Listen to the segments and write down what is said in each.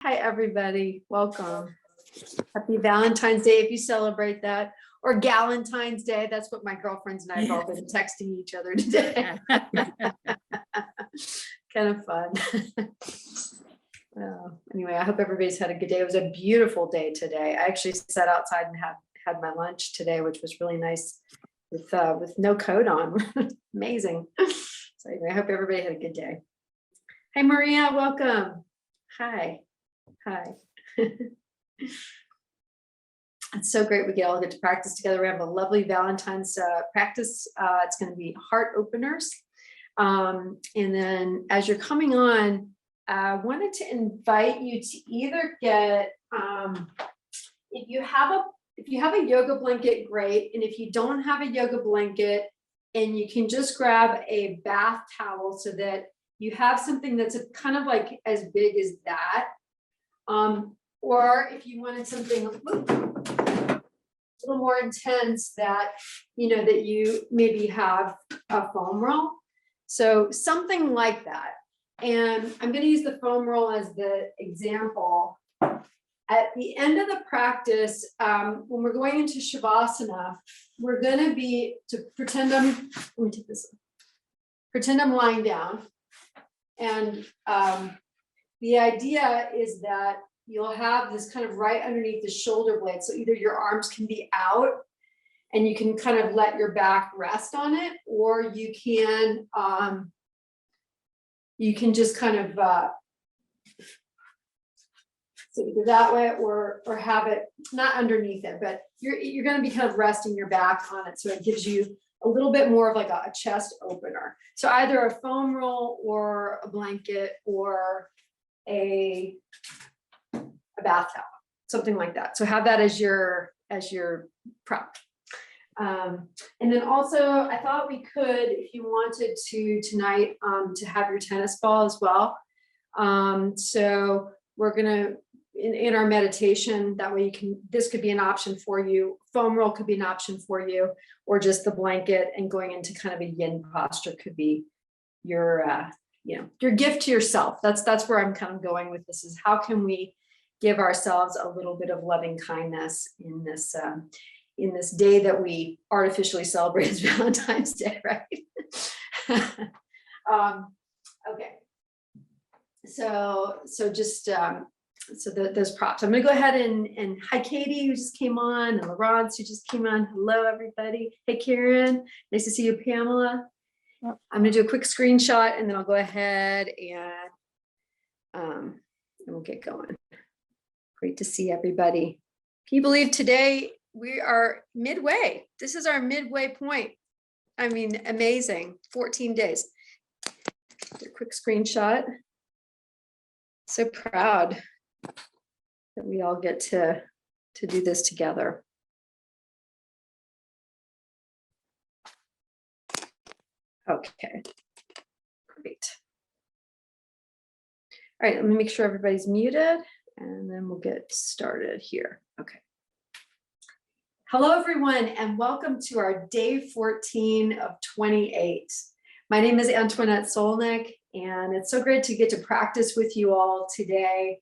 Hi, everybody. Welcome. Happy Valentine's Day if you celebrate that, or Galentine's Day. That's what my girlfriends and I have all been texting each other today. Kind of fun. Anyway, I hope everybody's had a good day. It was a beautiful day today. I actually sat outside and had my lunch today, which was really nice with no coat on. Amazing. So anyway, I hope everybody had a good day. Hi, Maria. Welcome. Hi. It's so great we all get to practice together. We have a lovely Valentine's practice. It's going to be heart openers. And then as you're coming on, I wanted to invite you to either get, if you have a yoga blanket, great. And if you don't have a yoga blanket, and you can just grab a bath towel so that you have something that's kind of like as big as that. Or if you wanted something a little more intense that, that you maybe have a foam roll. So something like that. And I'm going to use the foam roll as the example. At the end of the practice, when we're going into Shavasana, we're going to be pretend I'm lying down. And the idea is that you'll have this kind of right underneath the shoulder blade. So either your arms can be out and you can kind of let your back rest on it, or you can just kind of so either that way or have it not underneath it, but you're going to be kind of resting your back on it. So it gives you a little bit more of like a chest opener. So either a foam roll or a blanket or a bath towel, something like that. So have that as your prep. And then also I thought we could, if you wanted to tonight, to have your tennis ball as well. So we're gonna in our meditation, that way this could be an option for you. Foam roll could be an option for you, or just the blanket and going into kind of a yin posture could be your gift to yourself. That's where I'm kind of going with this, is how can we give ourselves a little bit of loving kindness in this day that we artificially celebrate as Valentine's Day, right? Okay. So just those props. I'm gonna go ahead and hi Katie, who just came on, and Laurence, who just came on. Hello everybody. Hey Karen, nice to see you. Pamela. Yep. I'm gonna do a quick screenshot and then I'll go ahead and we'll get going. Great to see everybody. Can you believe today we are midway? This is our midway point. I mean, amazing. 14 days. Do a quick screenshot. So proud that we all get to do this together. Okay, great. All right, let me make sure everybody's muted and then we'll get started here. Okay. Hello, everyone, and welcome to our day 14 of 28. My name is Antoinette Solnik, and it's so great to get to practice with you all today.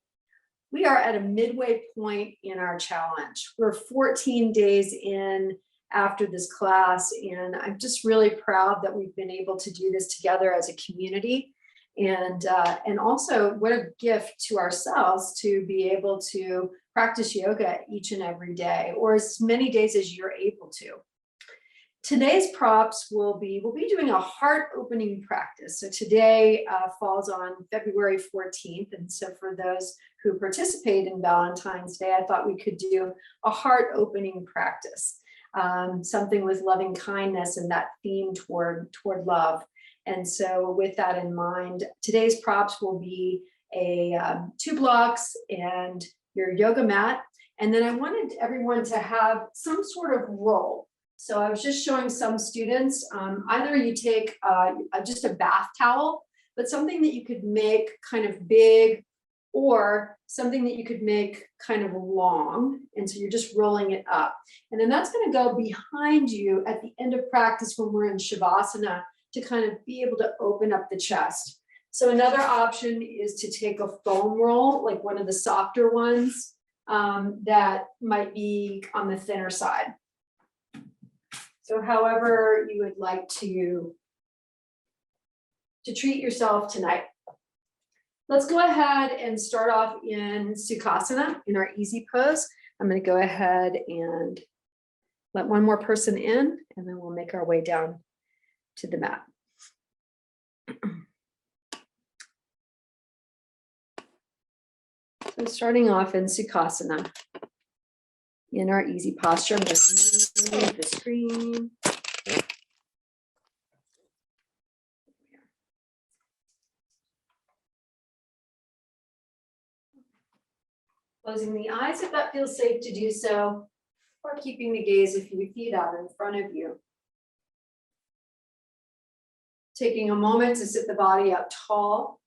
We are at a midway point in our challenge. We're 14 days in after this class, and I'm just really proud that we've been able to do this together as a community. And also what a gift to ourselves to be able to practice yoga each and every day, or as many days as you're able to. Today's props we'll be doing a heart opening practice. So today falls on February 14th. And so for those who participate in Valentine's Day, I thought we could do a heart opening practice, something with loving kindness and that theme toward love. And so with that in mind, today's props will be 2 blocks and your yoga mat. And then I wanted everyone to have some sort of roll. So I was just showing some students, either you take just a bath towel, but something that you could make kind of big, or something that you could make kind of long. And so you're just rolling it up. And then that's going to go behind you at the end of practice when we're in Shavasana, to kind of be able to open up the chest. So another option is to take a foam roll, like one of the softer ones that might be on the thinner side. So however you would like to treat yourself tonight. Let's go ahead and start off in Sukhasana, in our easy pose. I'm going to go ahead and let one more person in, and then we'll make our way down to the mat. So starting off in Sukhasana, in our easy posture, I'm going to move the screen. Closing the eyes if that feels safe to do so, or keeping the gaze a few feet out in front of you. Taking a moment to sit the body up tall.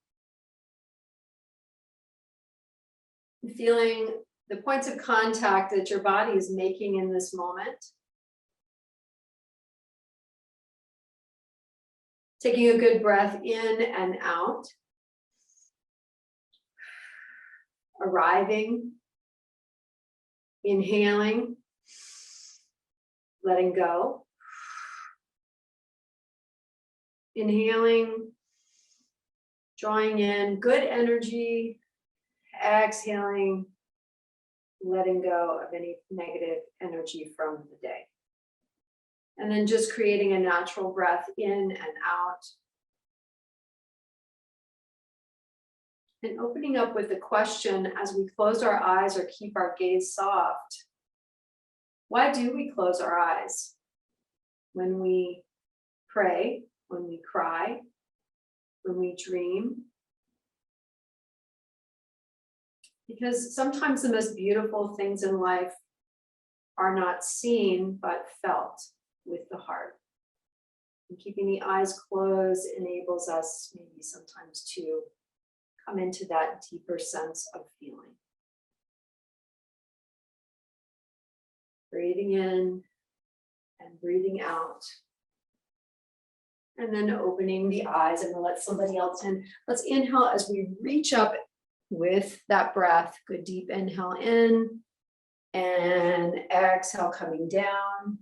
Feeling the points of contact that your body is making in this moment. Taking a good breath in and out. Arriving, inhaling, letting go. Inhaling, drawing in good energy, exhaling, letting go of any negative energy from the day. And then just creating a natural breath in and out. And opening up with a question as we close our eyes or keep our gaze soft. Why do we close our eyes? When we pray, when we cry, when we dream. Because sometimes the most beautiful things in life are not seen, but felt with the heart. And keeping the eyes closed enables us maybe sometimes to come into that deeper sense of feeling. Breathing in and breathing out. And then opening the eyes, and we'll let somebody else in. Let's inhale as we reach up with that breath. Good deep inhale in and exhale coming down.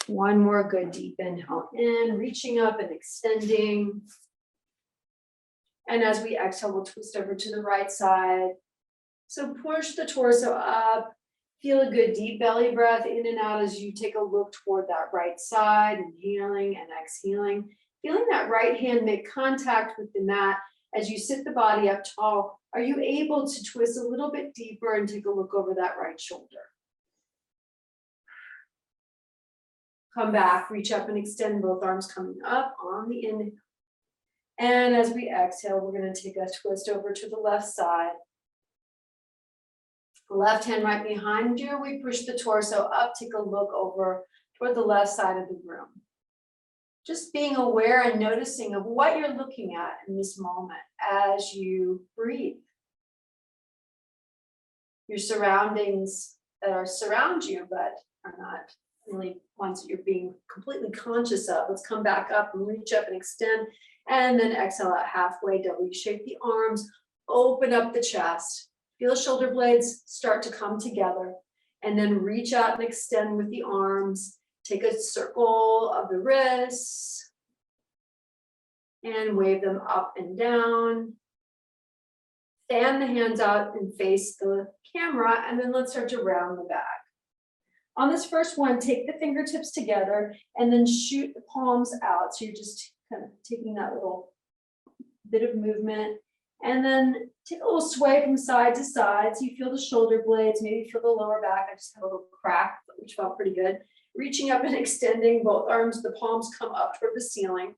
One more good deep inhale in, reaching up and extending. And as we exhale, we'll twist over to the right side. So push the torso up. Feel a good deep belly breath in and out as you take a look toward that right side, inhaling and exhaling. Feeling that right hand make contact with the mat as you sit the body up tall. Are you able to twist a little bit deeper and take a look over that right shoulder? Come back, reach up and extend both arms coming up on the inhale. And as we exhale, we're going to take a twist over to the left side. Left hand right behind you. We push the torso up, take a look over toward the left side of the room. Just being aware and noticing of what you're looking at in this moment as you breathe. Your surroundings that are surround you, but are not really ones that you're being completely conscious of. Let's come back up and reach up and extend. And then exhale out halfway, W shape the arms, open up the chest. Feel the shoulder blades start to come together. And then reach out and extend with the arms. Take a circle of the wrists. And wave them up and down. Fan the hands out and face the camera. And then let's start to round the back. On this first one, take the fingertips together and then shoot the palms out. So you're just kind of taking that little bit of movement, and then take a little sway from side to side. So you feel the shoulder blades, maybe feel the lower back. I just had a little crack, which felt pretty good. Reaching up and extending both arms, the palms come up toward the ceiling.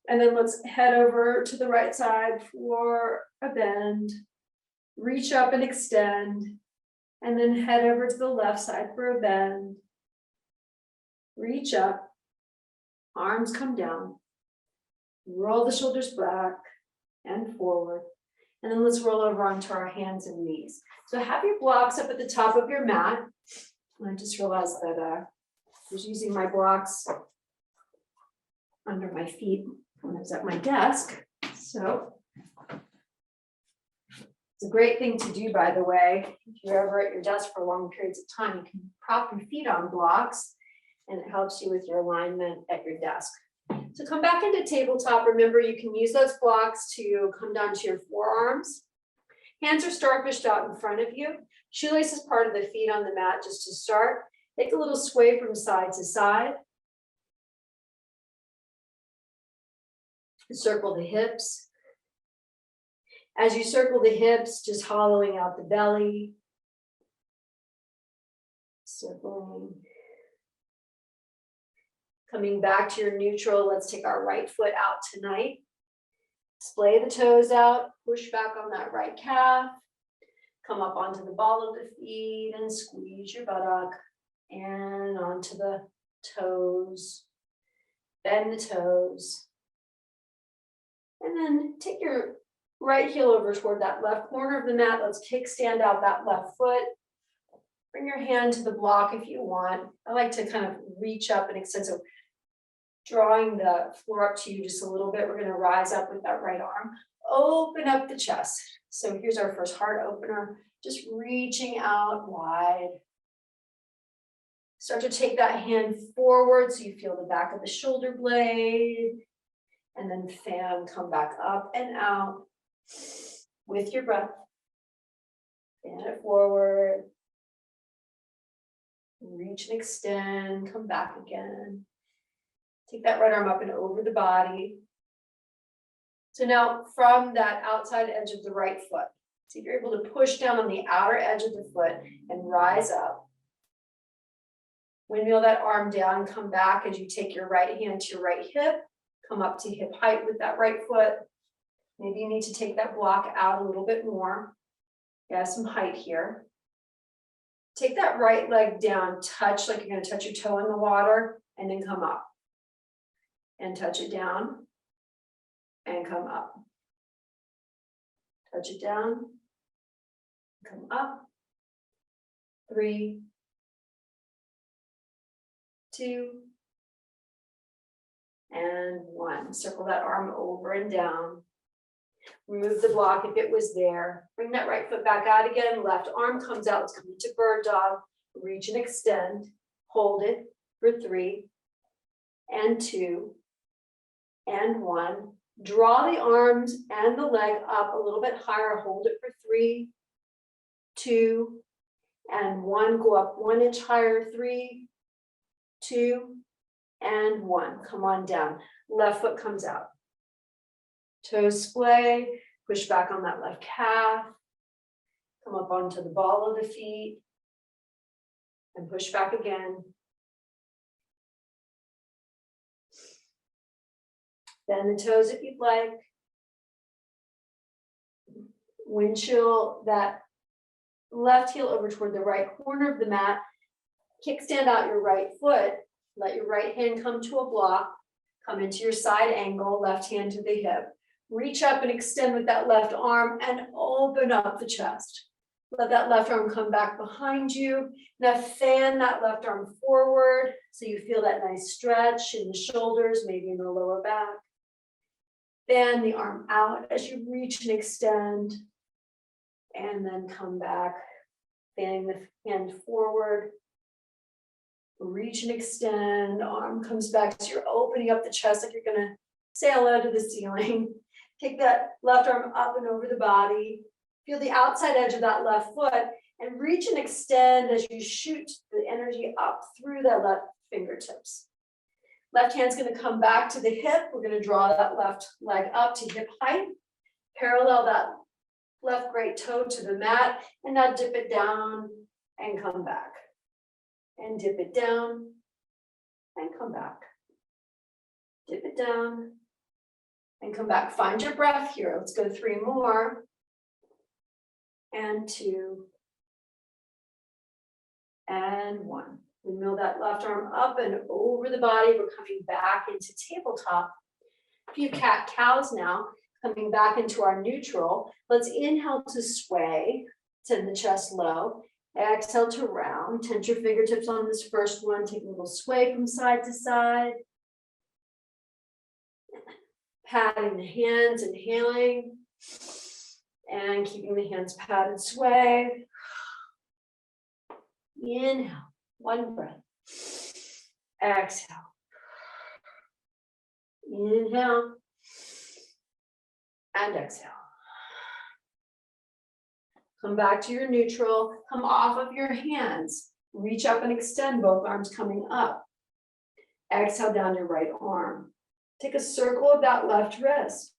And then let's head over to the right side for a bend. Reach up and extend. And then head over to the left side for a bend. Reach up. Arms come down. Roll the shoulders back and forward. And then let's roll over onto our hands and knees. So have your blocks up at the top of your mat. I just realized that I was using my blocks under my feet when I was at my desk. So it's a great thing to do, by the way. If you're ever at your desk for long periods of time, you can prop your feet on blocks and it helps you with your alignment at your desk. So come back into tabletop. Remember, you can use those blocks to come down to your forearms. Hands are starfished out in front of you. Shoelace is part of the feet on the mat just to start. Take a little sway from side to side. Circle the hips. As you circle the hips, just hollowing out the belly. Circling. Coming back to your neutral, let's take our right foot out tonight. Splay the toes out, push back on that right calf. Come up onto the ball of the feet and squeeze your buttock and onto the toes. Bend the toes. And then take your right heel over toward that left corner of the mat. Let's kickstand out that left foot. Bring your hand to the block if you want. I like to kind of reach up and extend. So drawing the floor up to you just a little bit. We're going to rise up with that right arm. Open up the chest. So here's our first heart opener. Just reaching out wide. Start to take that hand forward so you feel the back of the shoulder blade. And then fan, come back up and out with your breath. Fan it forward. Reach and extend, come back again. Take that right arm up and over the body. So now from that outside edge of the right foot, see if you're able to push down on the outer edge of the foot and rise up. Windmill that arm down, come back as you take your right hand to your right hip, come up to hip height with that right foot. Maybe you need to take that block out a little bit more. You have some height here. Take that right leg down, touch like you're going to touch your toe in the water, and then come up. And touch it down, and come up. Touch it down, come up. 3, 2, and 1. Circle that arm over and down. Remove the block if it was there. Bring that right foot back out again. Left arm comes out. Let's come into bird dog. Reach and extend. Hold it for 3 and 2 and 1. Draw the arms and the leg up a little bit higher. Hold it for 3, 2, and 1. Go up 1 inch higher. 3, 2, and 1. Come on down. Left foot comes out. Toes splay, push back on that left calf, come up onto the ball of the feet, and push back again. Bend the toes if you'd like. Wind chill that left heel over toward the right corner of the mat. Kickstand out your right foot. Let your right hand come to a block. Come into your side angle, left hand to the hip. Reach up and extend with that left arm and open up the chest. Let that left arm come back behind you. Now fan that left arm forward so you feel that nice stretch in the shoulders, maybe in the lower back. Fan the arm out as you reach and extend. And then come back, fanning the hand forward. Reach and extend, arm comes back. So you're opening up the chest like you're gonna sail out to the ceiling. Take that left arm up and over the body. Feel the outside edge of that left foot and reach and extend as you shoot the energy up through that left fingertips. Left hand's gonna come back to the hip. We're gonna draw that left leg up to hip height. Parallel that left great toe to the mat and now dip it down and come back. And dip it down and come back. Dip it down and come back. Find your breath here. Let's go 3 more. And 2. And 1. We mill that left arm up and over the body. We're coming back into tabletop. A few cat cows now. Coming back into our neutral. Let's inhale to sway. Send the chest low. Exhale to round. Tense your fingertips on this first one. Take a little sway from side to side. Patting the hands, inhaling, and keeping the hands patted, sway. Inhale, one breath. Exhale. Inhale and exhale. Come back to your neutral. Come off of your hands. Reach up and extend, both arms coming up. Exhale down your right arm. Take a circle of that left wrist.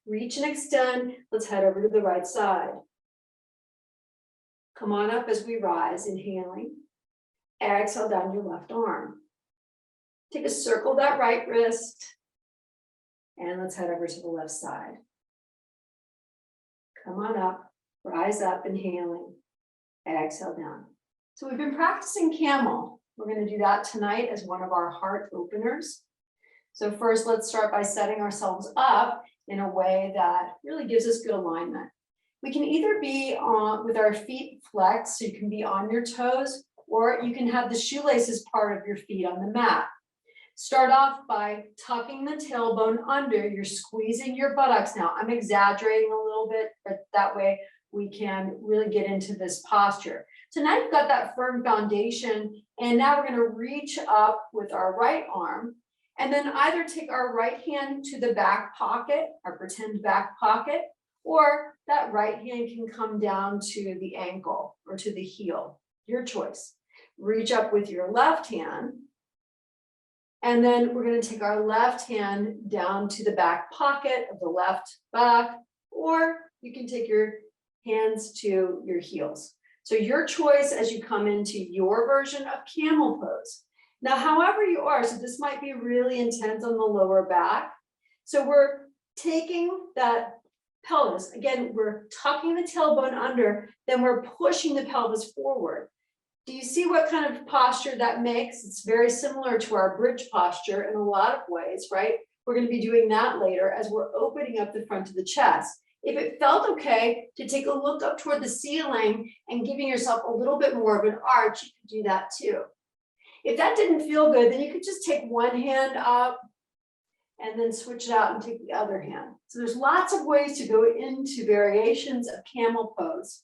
Reach and extend. Let's head over to the right side. Come on up as we rise, inhaling. Exhale down your left arm. Take a circle of that right wrist. And let's head over to the left side. Come on up, rise up, inhaling. Exhale down. So we've been practicing camel. We're going to do that tonight as one of our heart openers. So first, let's start by setting ourselves up in a way that really gives us good alignment. We can either be on with our feet flexed, so you can be on your toes, or you can have the shoelaces part of your feet on the mat. Start off by tucking the tailbone under. You're squeezing your buttocks now. I'm exaggerating a little bit, but that way we can really get into this posture. So now you've got that firm foundation, and now we're going to reach up with our right arm, and then either take our right hand to the back pocket, our pretend back pocket, or that right hand can come down to the ankle or to the heel, your choice. Reach up with your left hand, and then we're going to take our left hand down to the back pocket of the left back, or you can take your hands to your heels. So your choice as you come into your version of camel pose. Now, however you are, so this might be really intense on the lower back. So we're taking that pelvis, again, we're tucking the tailbone under, then we're pushing the pelvis forward. Do you see what kind of posture that makes? It's very similar to our bridge posture in a lot of ways, right? We're going to be doing that later as we're opening up the front of the chest. If it felt okay to take a look up toward the ceiling and giving yourself a little bit more of an arch, you could do that too. If that didn't feel good, then you could just take one hand up and then switch it out and take the other hand. So there's lots of ways to go into variations of camel pose.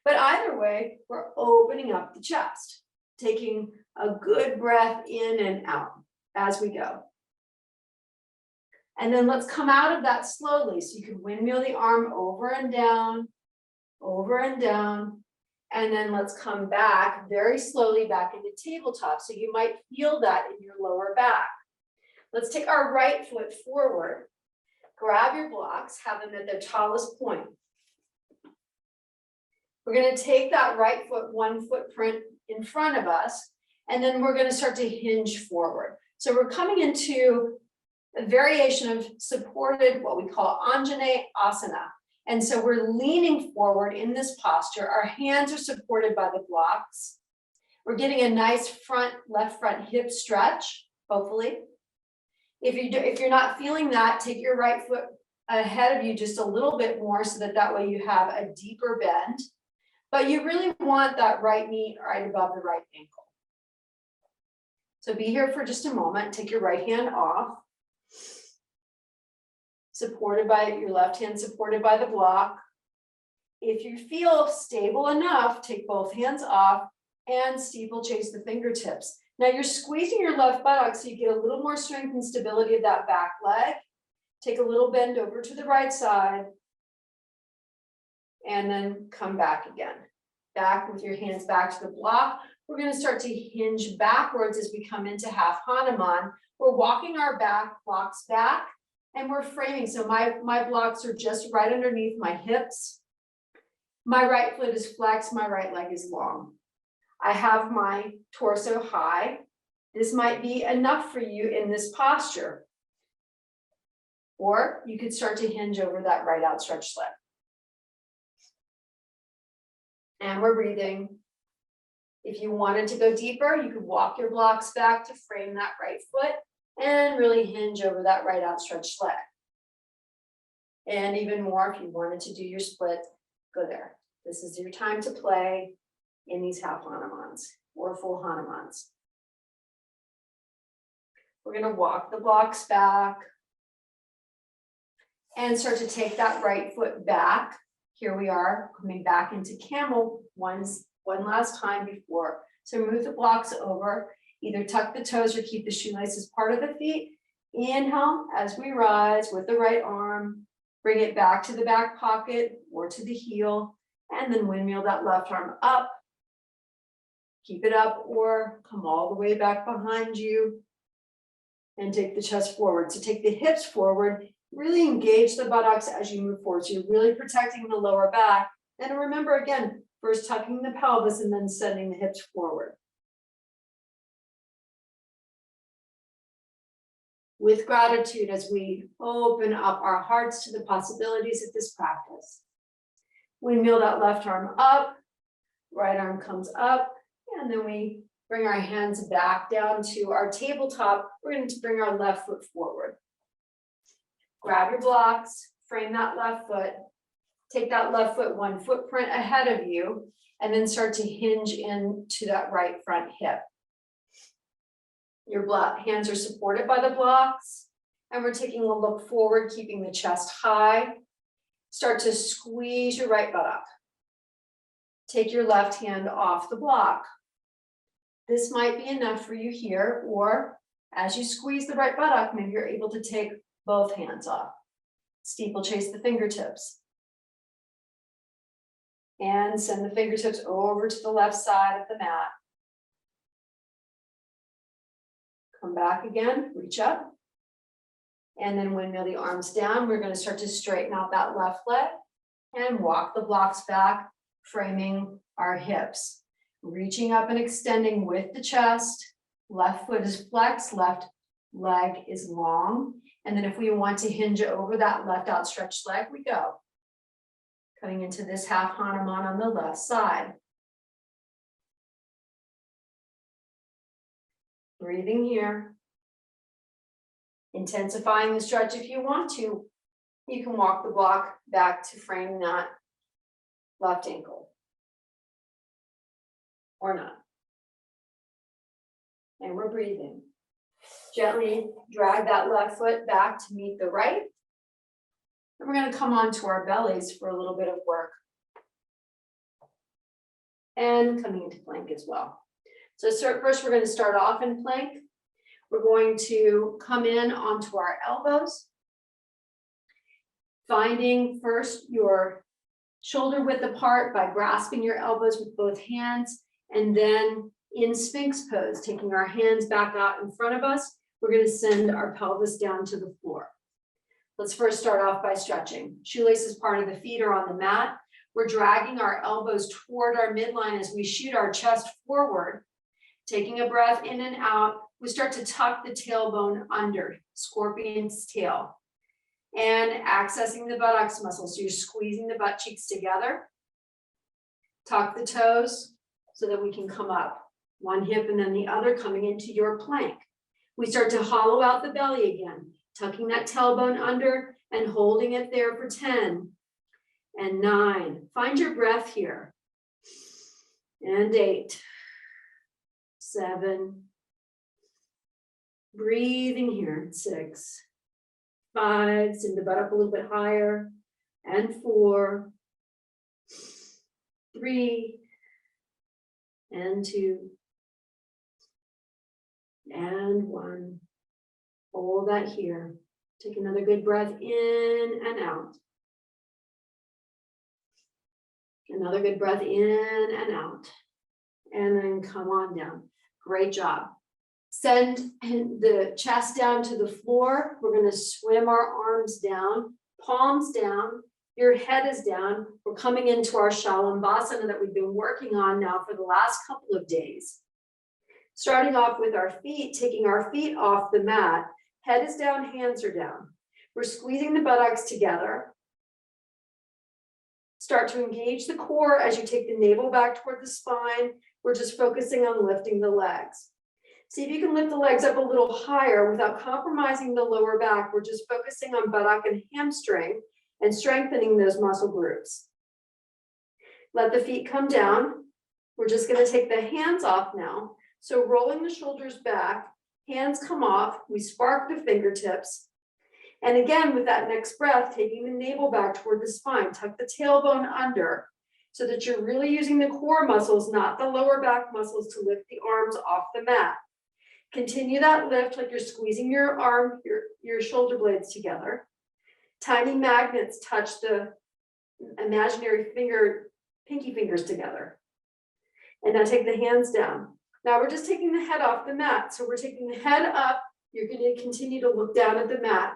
But either way, we're opening up the chest, taking a good breath in and out as we go. And then let's come out of that slowly. So you can windmill the arm over and down, and then let's come back very slowly back into tabletop. So you might feel that in your lower back. Let's take our right foot forward, grab your blocks, have them at their tallest point. We're going to take that right foot one footprint in front of us, and then we're going to start to hinge forward. So we're coming into a variation of supported, what we call Antoinette Asana. And so we're leaning forward in this posture. Our hands are supported by the blocks. We're getting a nice left front hip stretch, hopefully. If you're not feeling that, take your right foot ahead of you just a little bit more so that way you have a deeper bend. But you really want that right knee right above the right ankle. So be here for just a moment. Take your right hand off. Supported by your left hand, supported by the block. If you feel stable enough, take both hands off and steeplechase the fingertips. Now you're squeezing your left buttock so you get a little more strength and stability of that back leg. Take a little bend over to the right side. And then come back again. Back with your hands back to the block. We're going to start to hinge backwards as we come into half Hanuman. We're walking our back blocks back and we're framing. So my blocks are just right underneath my hips. My right foot is flexed. My right leg is long. I have my torso high. This might be enough for you in this posture. Or you could start to hinge over that right outstretched leg. And we're breathing. If you wanted to go deeper, you could walk your blocks back to frame that right foot and really hinge over that right outstretched leg. And even more, if you wanted to do your split, go there. This is your time to play in these half Hanumans or full Hanumans. We're going to walk the blocks back, And start to take that right foot back. Here we are coming back into camel one last time before. So move the blocks over, either tuck the toes or keep the shoelaces part of the feet. Inhale as we rise with the right arm, bring it back to the back pocket or to the heel, and then windmill that left arm up. Keep it up or come all the way back behind you and take the chest forward. So take the hips forward, really engage the buttocks as you move forward. So you're really protecting the lower back. And remember again, first tucking the pelvis and then sending the hips forward. With gratitude as we open up our hearts to the possibilities of this practice. Windmill that left arm up, right arm comes up, and then we bring our hands back down to our tabletop. We're going to bring our left foot forward. Grab your blocks, frame that left foot, take that left foot one footprint ahead of you, and then start to hinge into that right front hip. Your hands are supported by the blocks, and we're taking a look forward, keeping the chest high. Start to squeeze your right buttock. Take your left hand off the block. This might be enough for you here, or as you squeeze the right buttock, maybe you're able to take both hands off. Steeplechase the fingertips. And send the fingertips over to the left side of the mat. Come back again, reach up. And then windmill the arms down. We're going to start to straighten out that left leg and walk the blocks back, framing our hips. Reaching up and extending with the chest. Left foot is flexed, left leg is long. And then if we want to hinge over that left outstretched leg, we go. Coming into this half Hanuman on the left side. Breathing here. Intensifying the stretch if you want to. You can walk the block back to frame that left ankle. Or not. And we're breathing. Gently drag that left foot back to meet the right. And we're going to come onto our bellies for a little bit of work. And coming into plank as well. So first we're going to start off in plank. We're going to come in onto our elbows. Finding first your shoulder width apart by grasping your elbows with both hands. And then in Sphinx pose, taking our hands back out in front of us, we're going to send our pelvis down to the floor. Let's first start off by stretching. Shoelaces part of the feet are on the mat. We're dragging our elbows toward our midline as we shoot our chest forward. Taking a breath in and out, we start to tuck the tailbone under, scorpion's tail. And accessing the buttocks muscles. So you're squeezing the butt cheeks together. Tuck the toes so that we can come up. One hip and then the other coming into your plank. We start to hollow out the belly again, tucking that tailbone under and holding it there for 10 and 9. Find your breath here. And 8, 7. Breathing here, 6, 5, send the butt up a little bit higher, and 4, 3, and 2, and 1. Hold that here. Take another good breath in and out. Another good breath in and out. And then come on down. Great job. Send the chest down to the floor. We're going to swim our arms down, palms down. Your head is down. We're coming into our Shalambhasana that we've been working on now for the last couple of days. Starting off with our feet, taking our feet off the mat. Head is down, hands are down. We're squeezing the buttocks together. Start to engage the core as you take the navel back toward the spine. We're just focusing on lifting the legs. See if you can lift the legs up a little higher without compromising the lower back. We're just focusing on buttock and hamstring and strengthening those muscle groups. Let the feet come down. We're just going to take the hands off now. So rolling the shoulders back, hands come off. We spark the fingertips. And again, with that next breath, taking the navel back toward the spine, tuck the tailbone under so that you're really using the core muscles, not the lower back muscles, to lift the arms off the mat. Continue that lift like you're squeezing your arm, your shoulder blades together. Tiny magnets touch the imaginary pinky fingers together. And now take the hands down. Now we're just taking the head off the mat. So we're taking the head up. You're going to continue to look down at the mat.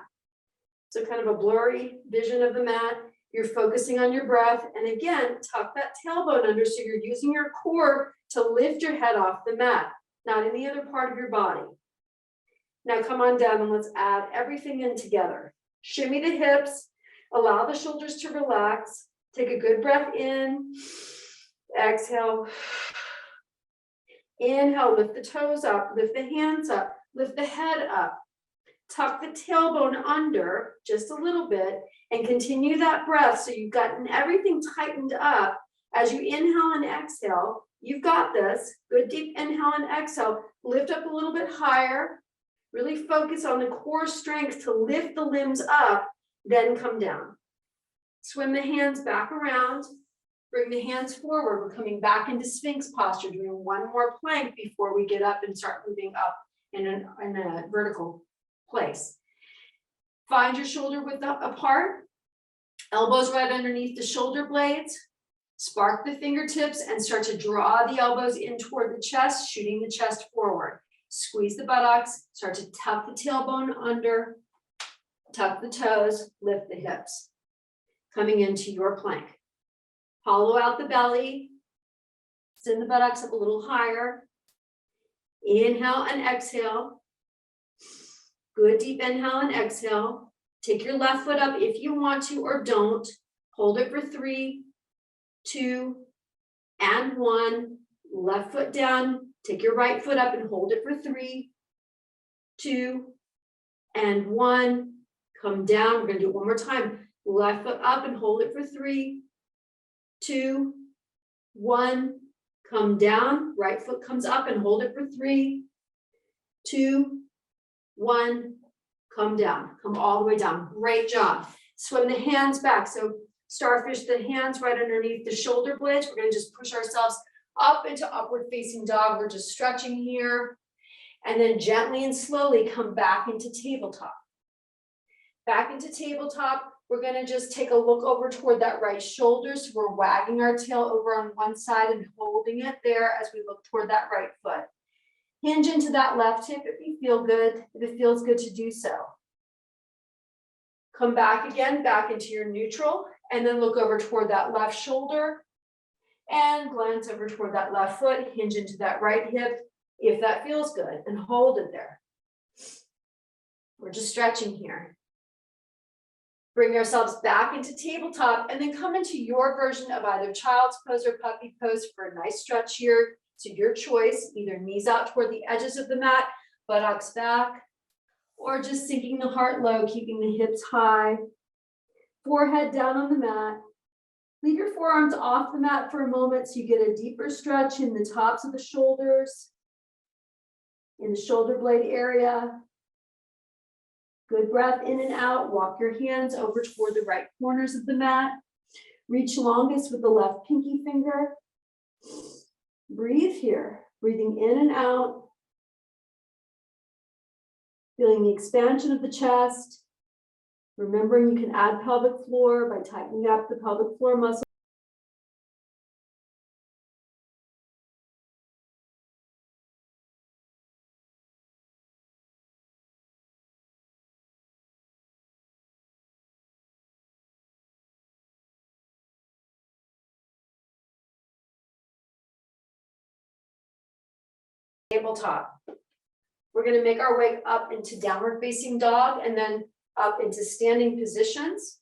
So kind of a blurry vision of the mat. You're focusing on your breath. And again, tuck that tailbone under so you're using your core to lift your head off the mat, not any other part of your body. Now come on down and let's add everything in together. Shimmy the hips. Allow the shoulders to relax. Take a good breath in. Exhale. Inhale, lift the toes up, lift the hands up, lift the head up. Tuck the tailbone under just a little bit and continue that breath so you've gotten everything tightened up. As you inhale and exhale, you've got this. Good deep inhale and exhale. Lift up a little bit higher. Really focus on the core strength to lift the limbs up, then come down. Swim the hands back around. Bring the hands forward. We're coming back into Sphinx posture, doing one more plank before we get up and start moving up in a vertical place. Find your shoulder width apart. Elbows right underneath the shoulder blades. Spark the fingertips and start to draw the elbows in toward the chest, shooting the chest forward. Squeeze the buttocks. Start to tuck the tailbone under. Tuck the toes. Lift the hips. Coming into your plank. Hollow out the belly, send the buttocks up a little higher. Inhale and exhale. Good deep inhale and exhale. Take your left foot up if you want to or don't. Hold it for 3, 2, and 1. Left foot down. Take your right foot up and hold it for 3, 2, and 1. Come down. We're going to do it one more time. Left foot up and hold it for 3, 2, 1, come down, right foot comes up and hold it for 3, 2, 1, come down, come all the way down. Great job. Swim the hands back. So starfish the hands right underneath the shoulder blades. We're going to just push ourselves up into upward facing dog. We're just stretching here. And then gently and slowly come back into tabletop. Back into tabletop. We're going to just take a look over toward that right shoulder. So we're wagging our tail over on one side and holding it there as we look toward that right foot. Hinge into that left hip if you feel good, if it feels good to do so. Come back again, back into your neutral, and then look over toward that left shoulder and glance over toward that left foot. Hinge into that right hip if that feels good and hold it there. We're just stretching here. Bring ourselves back into tabletop and then come into your version of either child's pose or puppy pose for a nice stretch here. So your choice, either knees out toward the edges of the mat, buttocks back, or just sinking the heart low, keeping the hips high, forehead down on the mat. Leave your forearms off the mat for a moment so you get a deeper stretch in the tops of the shoulders, in the shoulder blade area. Good breath in and out. Walk your hands over toward the right corners of the mat. Reach longest with the left pinky finger. Breathe here, breathing in and out. Feeling the expansion of the chest. Remembering you can add pelvic floor by tightening up the pelvic floor muscle. Tabletop. We're going to make our way up into downward facing dog and then up into standing positions.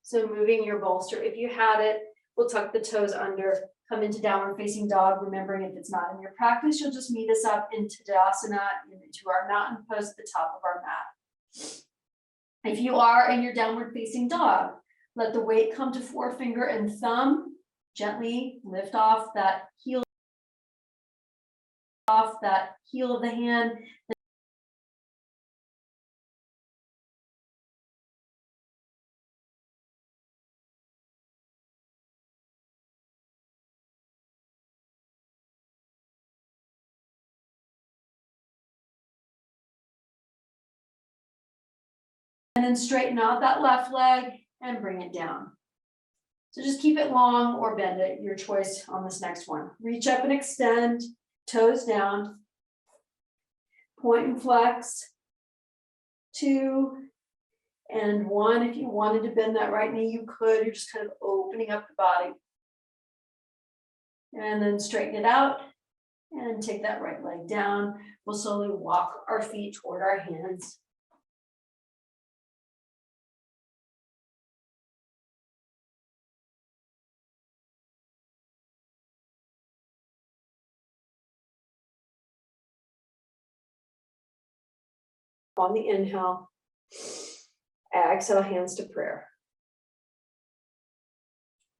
So moving your bolster, if you had it, we'll tuck the toes under, come into downward facing dog. Remembering if it's not in your practice, you'll just meet us up into Tadasana, into our mountain pose at the top of our mat. If you are in your downward facing dog, let the weight come to forefinger and thumb. Gently lift off that heel of the hand. And then straighten out that left leg and bring it down. So just keep it long or bend it, your choice on this next one. Reach up and extend, toes down. Point and flex. 2 and 1. If you wanted to bend that right knee, you could. You're just kind of opening up the body. And then straighten it out and take that right leg down. We'll slowly walk our feet toward our hands. On the inhale, exhale, hands to prayer.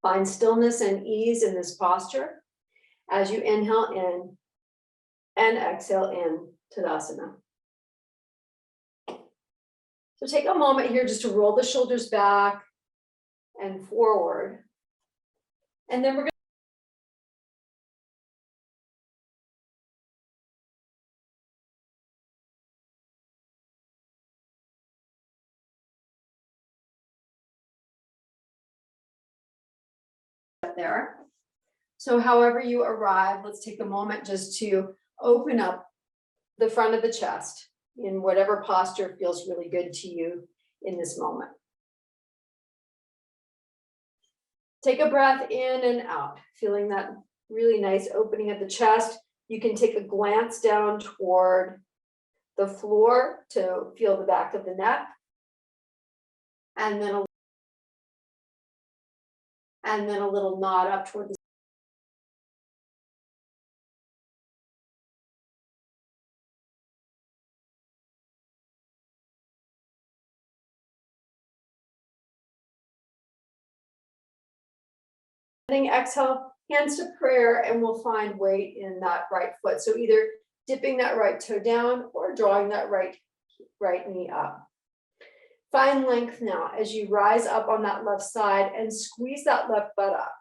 Find stillness and ease in this posture as you inhale in and exhale in Tadasana. So take a moment here just to roll the shoulders back and forward. And then we're going there. So however you arrive, let's take a moment just to open up the front of the chest in whatever posture feels really good to you in this moment. Take a breath in and out, feeling that really nice opening of the chest. You can take a glance down toward the floor to feel the back of the neck. And then a little nod up toward the exhale, hands to prayer, and we'll find weight in that right foot. So either dipping that right toe down or drawing that right knee up. Find length now as you rise up on that left side and squeeze that left butt up.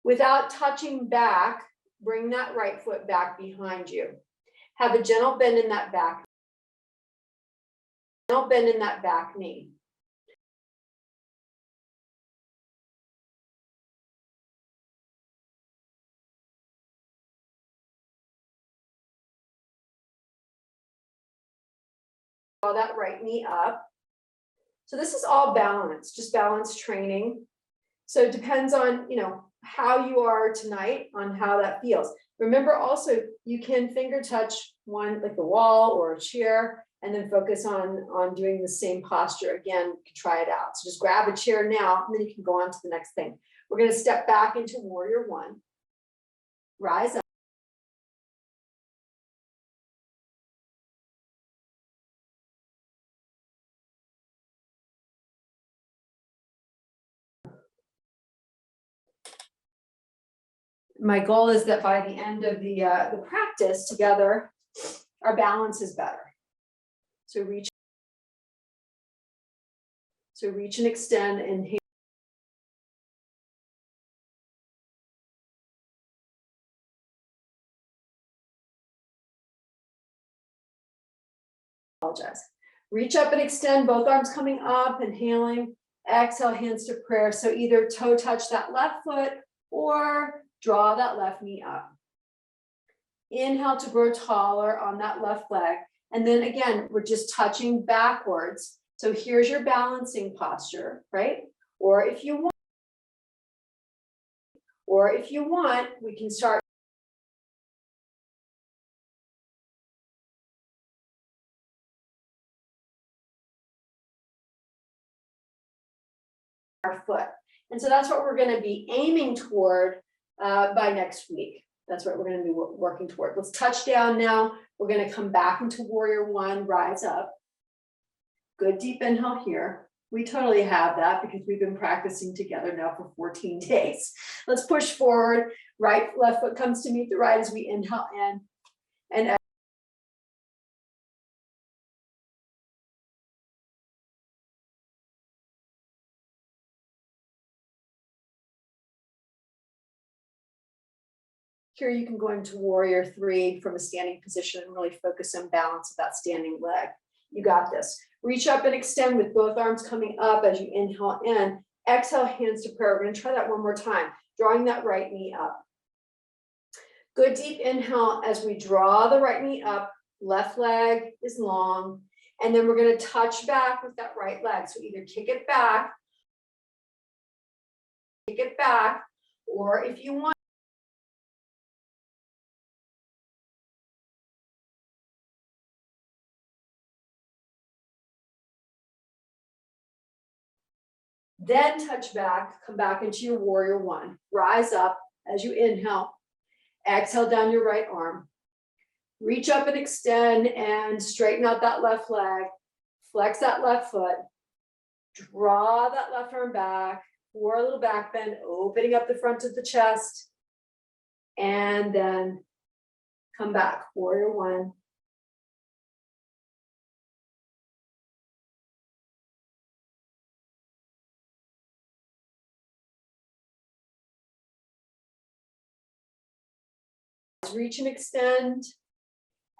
Without touching back, bring that right foot back behind you. Have a gentle bend in that back. Gentle bend in that back knee. Draw that right knee up. So this is all balance, just balance training. So it depends on, how you are tonight, on how that feels. Remember also, you can finger touch one, like the wall or a chair, and then focus on doing the same posture again. You can try it out. So just grab a chair now, and then you can go on to the next thing. We're going to step back into warrior one. Rise up. My goal is that by the end of the practice together, our balance is better. So reach and extend and apologize. Reach up and extend, both arms coming up, inhaling, exhale, hands to prayer. So either toe touch that left foot or draw that left knee up. Inhale to grow taller on that left leg. And then again, we're just touching backwards. So here's your balancing posture, right? Or if you want, we can start our foot. And so that's what we're going to be aiming toward by next week. That's what we're going to be working toward. Let's touch down now. We're going to come back into warrior one, rise up. Good deep inhale here. We totally have that because we've been practicing together now for 14 days. Let's push forward. Left foot comes to meet the right as we inhale in and here you can go into warrior three from a standing position and really focus on balance of that standing leg. You got this. Reach up and extend with both arms coming up as you inhale in. Exhale, hands to prayer. We're going to try that one more time, drawing that right knee up. Good deep inhale as we draw the right knee up. Left leg is long. And then we're going to touch back with that right leg. So either kick it back, or if you want, then touch back, come back into your warrior one. Rise up as you inhale. Exhale down your right arm. Reach up and extend and straighten out that left leg. Flex that left foot. Draw that left arm back for a little back bend, opening up the front of the chest. And then come back, warrior one. Reach and extend.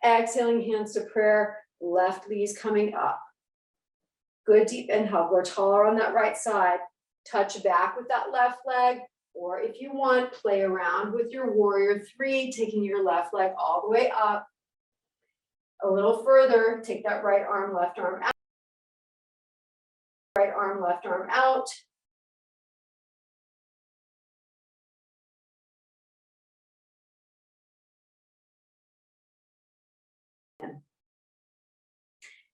Exhaling, hands to prayer. Left knee's coming up. Good deep inhale. We're taller on that right side. Touch back with that left leg. Or if you want, play around with your warrior three, taking your left leg all the way up. A little further, take that right arm, left arm out. Right arm, left arm out.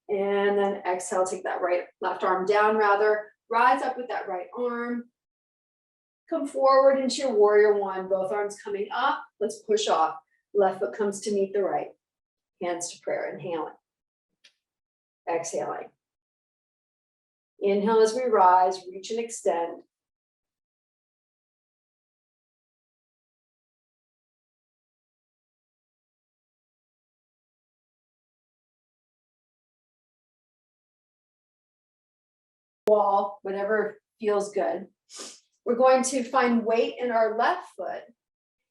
And then exhale, take that left arm down rather. Rise up with that right arm. Come forward into your warrior one, both arms coming up. Let's push off. Left foot comes to meet the right. Hands to prayer, inhaling. Exhaling. Inhale as we rise, reach and extend. Wall, whatever feels good. We're going to find weight in our left foot,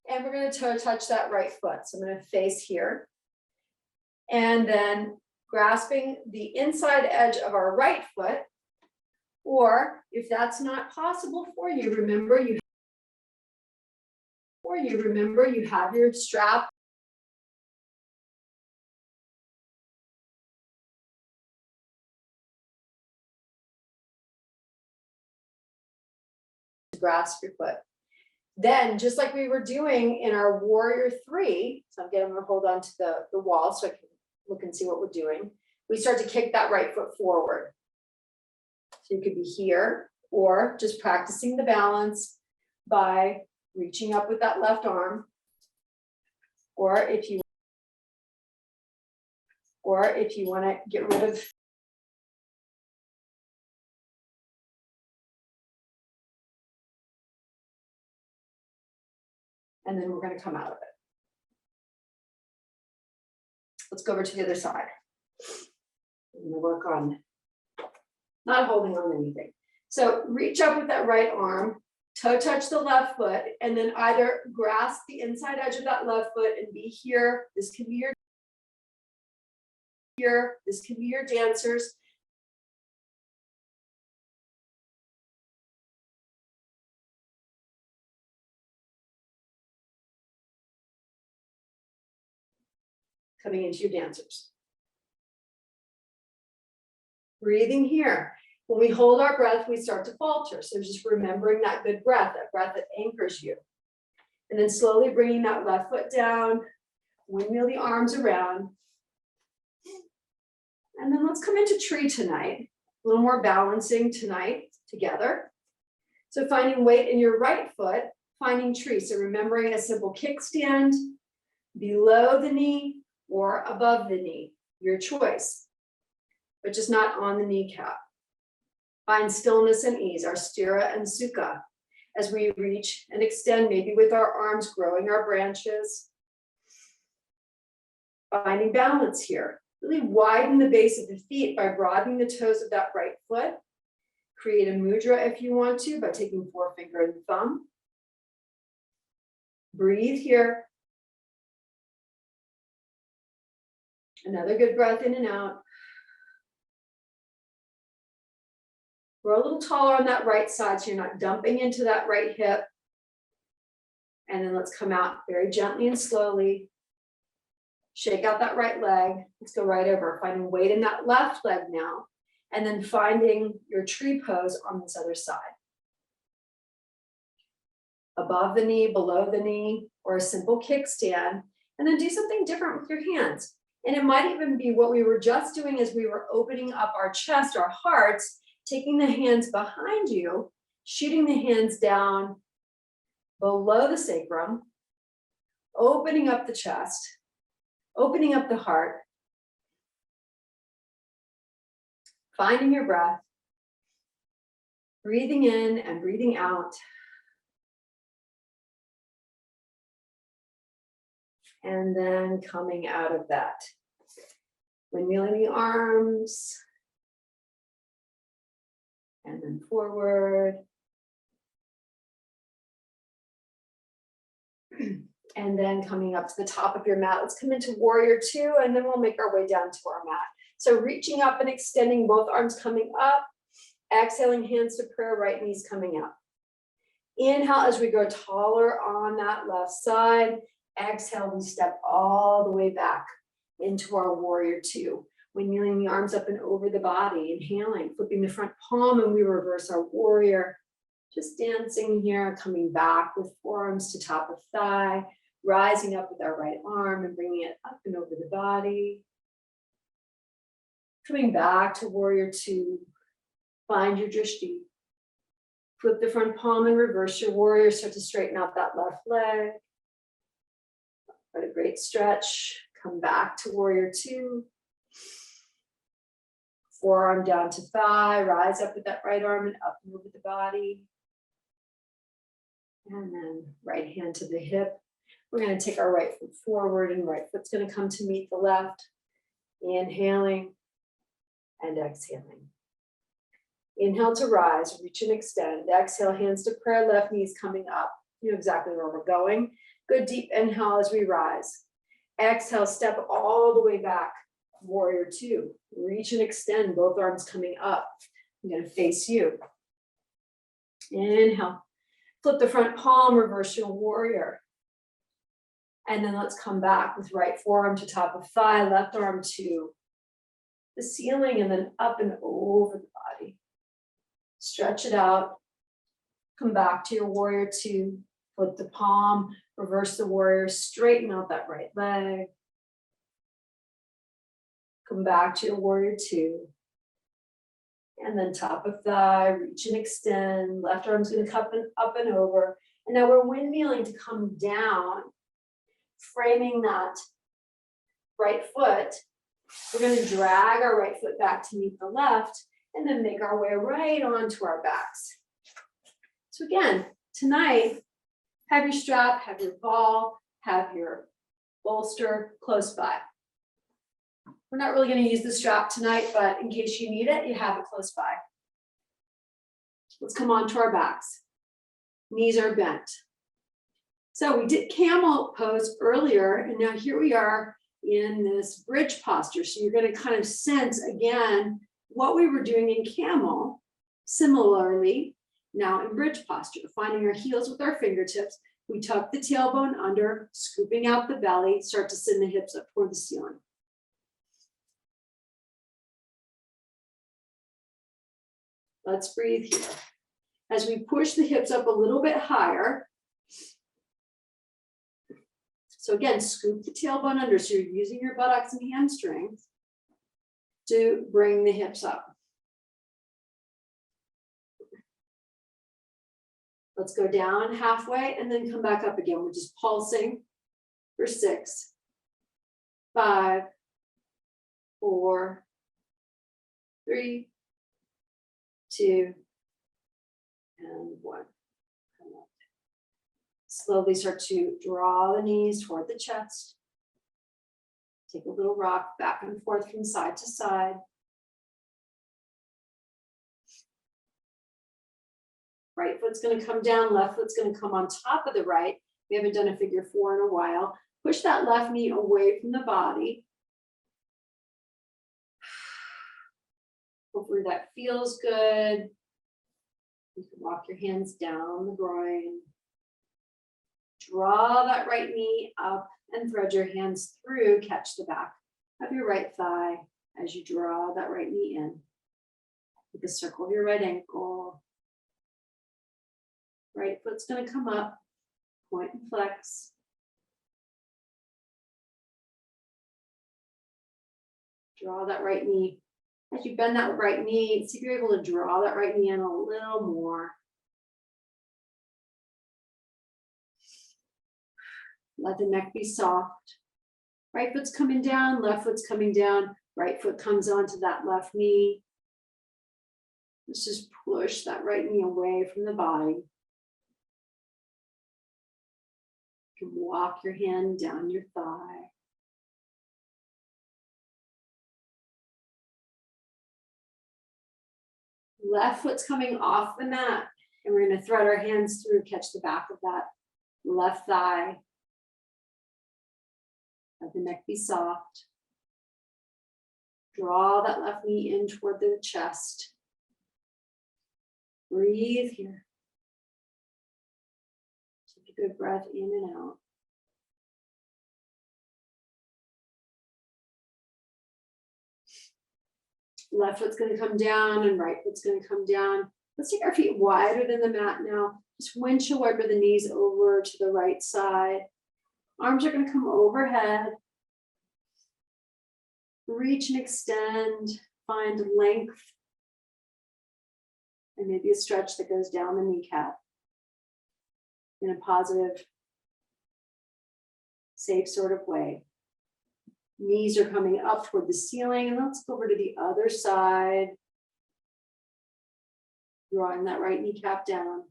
and we're going to touch that right foot. So I'm going to face here. And then grasping the inside edge of our right foot, or if that's not possible for you, remember you have your strap. Grasp your foot. Then, just like we were doing in our warrior three, so again, I'm going to hold on to the wall so I can look and see what we're doing. We start to kick that right foot forward. So you could be here, or just practicing the balance by reaching up with that left arm, or if you want to get rid of and then we're going to come out of it. Let's go over to the other side. I'm going to work on not holding on anything. So reach up with that right arm, toe touch the left foot, and then either grasp the inside edge of that left foot and be here. This can be your dancers. Coming into your dancers. Breathing here. When we hold our breath, we start to falter. So just remembering that good breath, that breath that anchors you. And then slowly bringing that left foot down, windmill the arms around. And then let's come into tree tonight. A little more balancing tonight together. So finding weight in your right foot, finding tree. So remembering a simple kickstand below the knee or above the knee, your choice, but just not on the kneecap. Find stillness and ease, our stira and sukha, as we reach and extend, maybe with our arms growing our branches. Finding balance here. Really widen the base of the feet by broadening the toes of that right foot. Create a mudra if you want to by taking forefinger and thumb. Breathe here. Another good breath in and out. Grow a little taller on that right side so you're not dumping into that right hip. And then let's come out very gently and slowly. Shake out that right leg. Let's go right over. Finding weight in that left leg now. And then finding your tree pose on this other side. Above the knee, below the knee, or a simple kickstand. And then do something different with your hands. And it might even be what we were just doing as we were opening up our chest, our hearts, taking the hands behind you, shooting the hands down below the sacrum, opening up the chest, opening up the heart, finding your breath, breathing in and breathing out. And then coming out of that. Windmilling the arms. And then forward. And then coming up to the top of your mat. Let's come into warrior two, and then we'll make our way down to our mat. So reaching up and extending, both arms coming up. Exhaling, hands to prayer, right knees coming up. Inhale as we go taller on that left side. Exhale, we step all the way back into our warrior two. Windmilling the arms up and over the body. Inhaling, flipping the front palm, and we reverse our warrior. Just dancing here, coming back with forearms to top of thigh. Rising up with our right arm and bringing it up and over the body. Coming back to warrior two. Find your drishti. Flip the front palm and reverse your warrior. Start to straighten out that left leg. What a great stretch. Come back to warrior two. Forearm down to thigh. Rise up with that right arm and up and over the body. And then right hand to the hip. We're going to take our right foot forward, and right foot's going to come to meet the left. Inhaling and exhaling. Inhale to rise, reach and extend. Exhale, hands to prayer, left knees coming up. You know exactly where we're going. Good deep inhale as we rise. Exhale, step all the way back. Warrior two. Reach and extend, both arms coming up. I'm going to face you. Inhale. Flip the front palm, reverse your warrior. And then let's come back with right forearm to top of thigh, left arm to the ceiling, and then up and over the body. Stretch it out. Come back to your warrior two. Flip the palm, reverse the warrior, straighten out that right leg. Come back to your warrior two. And then top of thigh, reach and extend. Left arm's going to come up and over. And now we're windmilling to come down, framing that right foot. We're going to drag our right foot back to meet the left, and then make our way right onto our backs. So again, tonight, have your strap, have your ball, have your bolster close by. We're not really going to use the strap tonight, but in case you need it, you have it close by. Let's come on to our backs. Knees are bent. So we did camel pose earlier, and now here we are in this bridge posture. So you're going to kind of sense again what we were doing in camel, similarly now in bridge posture, finding our heels with our fingertips. We tuck the tailbone under, scooping out the belly, start to send the hips up toward the ceiling. Let's breathe here. As we push the hips up a little bit higher. So again, scoop the tailbone under. So you're using your buttocks and hamstrings to bring the hips up. Let's go down halfway and then come back up again. We're just pulsing for 6, 5, 4, 3, 2, and 1. Come up. Slowly start to draw the knees toward the chest. Take a little rock back and forth from side to side. Right foot's going to come down, left foot's going to come on top of the right. We haven't done a figure 4 in a while. Push that left knee away from the body. Hopefully that feels good. You can walk your hands down the groin. Draw that right knee up and thread your hands through. Catch the back of your right thigh as you draw that right knee in. Make a circle of your right ankle. Right foot's going to come up, point and flex. Draw that right knee. As you bend that right knee, see if you're able to draw that right knee in a little more. Let the neck be soft. Right foot's coming down, left foot's coming down. Right foot comes onto that left knee. Let's just push that right knee away from the body. You can walk your hand down your thigh. Left foot's coming off the mat, and we're going to thread our hands through, catch the back of that left thigh. Let the neck be soft. Draw that left knee in toward the chest. Breathe here. Take a good breath in and out. Left foot's going to come down and right foot's going to come down. Let's take our feet wider than the mat now. Just windshield wiper the knees over to the right side. Arms are going to come overhead. Reach and extend. Find length. And maybe a stretch that goes down the kneecap in a positive, safe sort of way. Knees are coming up toward the ceiling, and let's go over to the other side. Drawing that right kneecap down.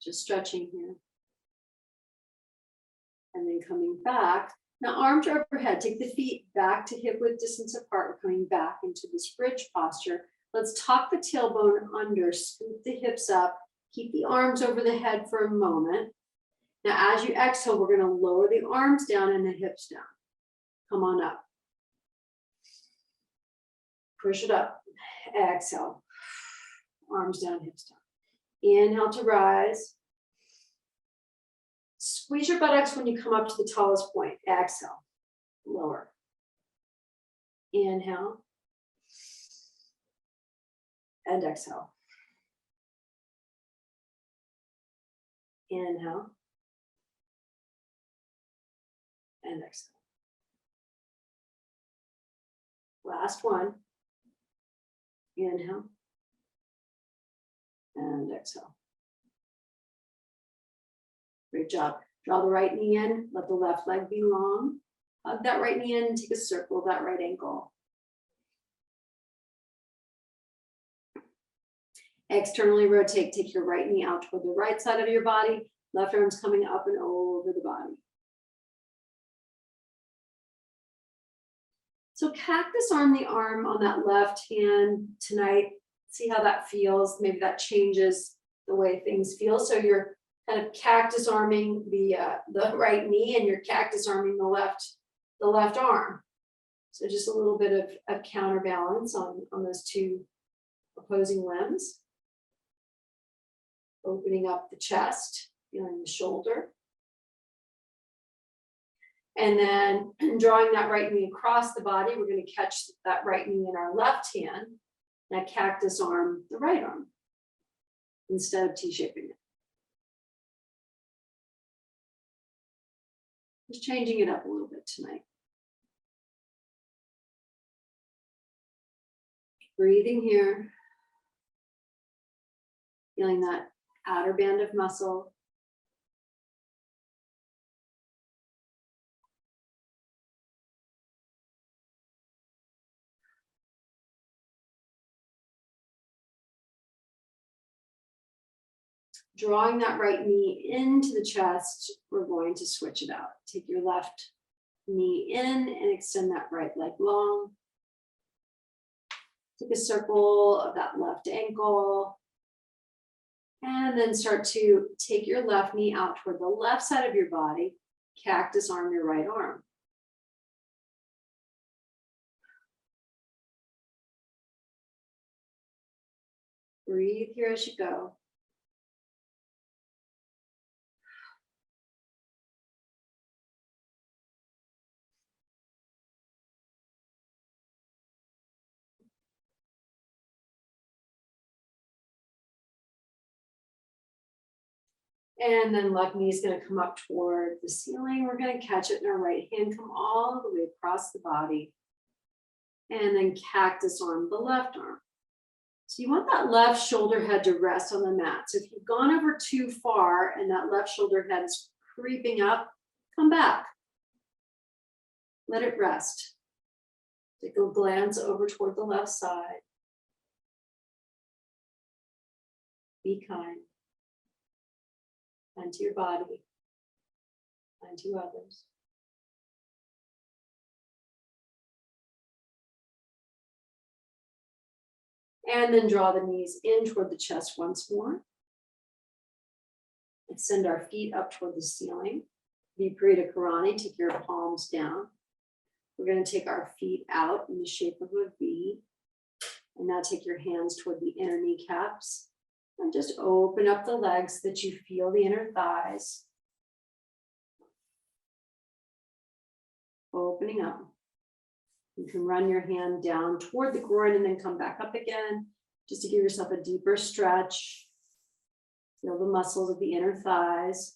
Just stretching here. And then coming back. Now arms are overhead. Take the feet back to hip width distance apart. We're coming back into this bridge posture. Let's tuck the tailbone under, scoop the hips up, keep the arms over the head for a moment. Now, as you exhale, we're going to lower the arms down and the hips down. Come on up. Push it up. Exhale. Arms down, hips down. Inhale to rise. Squeeze your buttocks when you come up to the tallest point. Exhale. Lower. Inhale. And exhale. Inhale. And exhale. Last one. Inhale. And exhale. Great job. Draw the right knee in. Let the left leg be long. Hug that right knee in. Take a circle of that right ankle. Externally rotate. Take your right knee out toward the right side of your body. Left arm's coming up and over the body. So cactus arm the arm on that left hand tonight. See how that feels. Maybe that changes the way things feel. So you're kind of cactus arming the right knee, and you're cactus arming the left arm. So just a little bit of counterbalance on those two opposing limbs. Opening up the chest, feeling the shoulder. And then drawing that right knee across the body, we're going to catch that right knee in our left hand. That cactus arm, the right arm, instead of T-shaping it. Just changing it up a little bit tonight. Breathing here. Feeling that outer band of muscle. Drawing that right knee into the chest, we're going to switch it out. Take your left knee in and extend that right leg long. Take a circle of that left ankle. And then start to take your left knee out toward the left side of your body. Cactus arm your right arm. Breathe here as you go. And then left knee is going to come up toward the ceiling. We're going to catch it in our right hand, come all the way across the body. And then cactus arm, the left arm. So you want that left shoulder head to rest on the mat. So if you've gone over too far and that left shoulder head is creeping up, come back. Let it rest. Take a glance over toward the left side. Be kind. And to your body. And to others. And then draw the knees in toward the chest once more. And send our feet up toward the ceiling. Viparita Karani, take your palms down. We're going to take our feet out in the shape of a V. And now take your hands toward the inner kneecaps. And just open up the legs so that you feel the inner thighs. Opening up. You can run your hand down toward the groin and then come back up again, just to give yourself a deeper stretch. Feel the muscles of the inner thighs.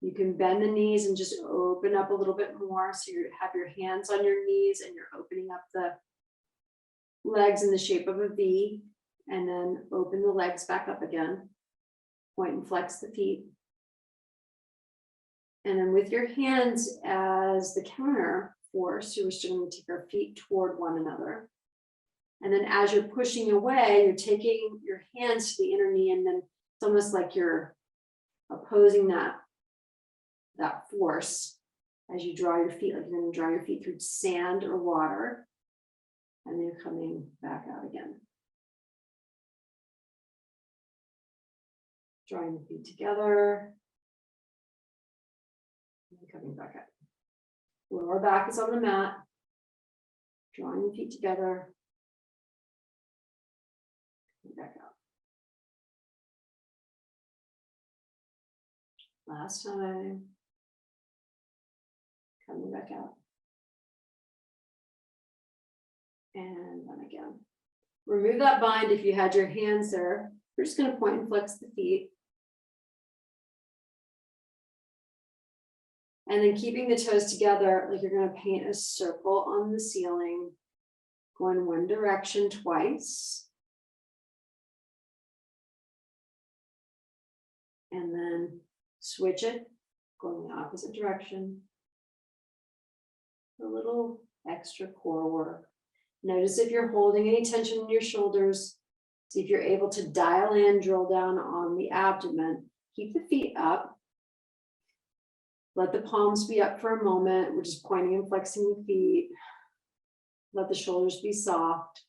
You can bend the knees and just open up a little bit more. So you have your hands on your knees and you're opening up the legs in the shape of a V, and then open the legs back up again. Point and flex the feet. And then with your hands as the counter force, you're just going to take our feet toward one another. And then as you're pushing away, you're taking your hands to the inner knee, and then it's almost like you're opposing that force as you draw your feet, like you're going to draw your feet through sand or water. And then you're coming back out again. Drawing the feet together. And coming back up. Lower back is on the mat. Drawing the feet together. Coming back out. Last time. Coming back out. And then again. Remove that bind if you had your hands there. We're just going to point and flex the feet. And then keeping the toes together, like you're going to paint a circle on the ceiling, going one direction twice. And then switch it, going the opposite direction. A little extra core work. Notice if you're holding any tension in your shoulders. See if you're able to dial in, drill down on the abdomen. Keep the feet up. Let the palms be up for a moment. We're just pointing and flexing the feet. Let the shoulders be soft.